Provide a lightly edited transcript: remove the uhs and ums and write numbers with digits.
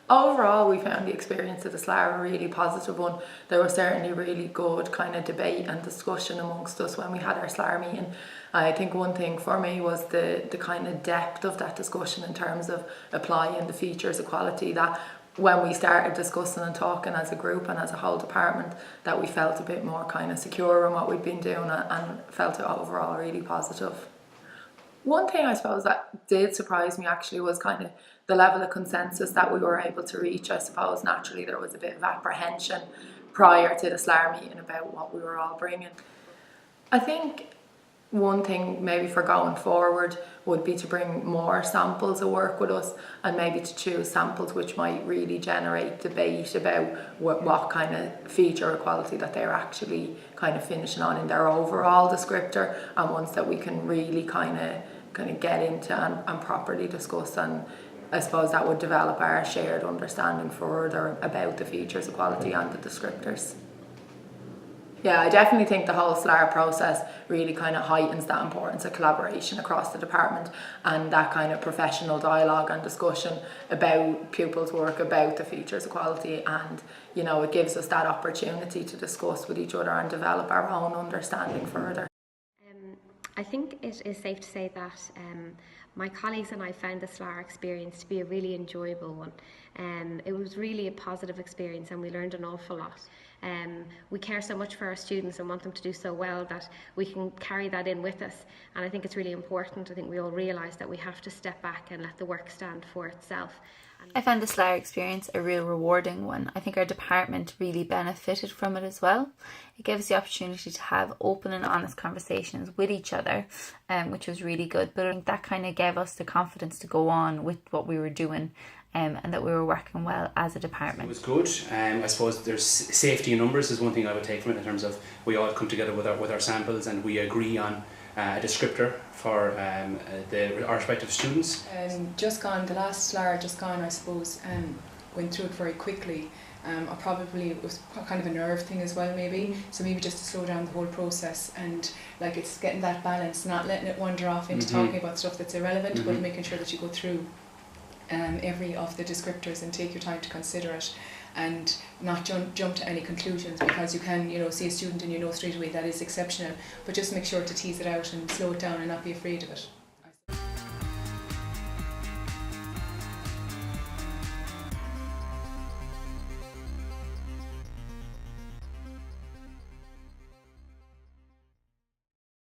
Overall, we found the experience of the SLAR a really positive one. There was certainly really good kind of debate and discussion amongst us when we had our SLAR meeting. I think one thing for me was the kind of depth of that discussion in terms of applying the features equality, that when we started discussing and talking as a group and as a whole department, that we felt a bit more kind of secure in what we'd been doing and felt it overall really positive. One thing I suppose that did surprise me actually was kind of the level of consensus that we were able to reach. I suppose naturally there was a bit of apprehension prior to the SLAR meeting about what we were all bringing. I think one thing maybe for going forward would be to bring more samples of work with us, and maybe to choose samples which might really generate debate about what kind of feature equality that they're actually kind of finishing on in their overall descriptor, and ones that we can really kind of get into and properly discuss. And I suppose that would develop our shared understanding further about the features equality and the descriptors. Yeah, I definitely think the whole SLAR process really kind of heightens that importance of collaboration across the department, and that kind of professional dialogue and discussion about pupils' work, about the features equality, and it gives us that opportunity to discuss with each other and develop our own understanding further. I think it is safe to say that my colleagues and I found the SLAR experience to be a really enjoyable one. It was really a positive experience, and we learned an awful lot. We care so much for our students and want them to do so well that we can carry that in with us, and I think it's really important. I think we all realise that we have to step back and let the work stand for itself. I found the SLAR experience a real rewarding one. I think our department really benefited from it as well. It gave us the opportunity to have open and honest conversations with each other, which was really good. But I think that kind of gave us the confidence to go on with what we were doing, and that we were working well as a department. It was good. I suppose there's safety in numbers is one thing I would take from it, in terms of we all come together with our samples and we agree on a descriptor for our respective students. The last SLAR just gone, I suppose, went through it very quickly. It was kind of a nerve thing as well, maybe. So maybe just to slow down the whole process, and it's getting that balance, not letting it wander off into talking about stuff that's irrelevant, but making sure that you go through every of the descriptors and take your time to consider it, and not jump to any conclusions, because you can see a student and straight away that is exceptional, but just make sure to tease it out and slow it down and not be afraid of it.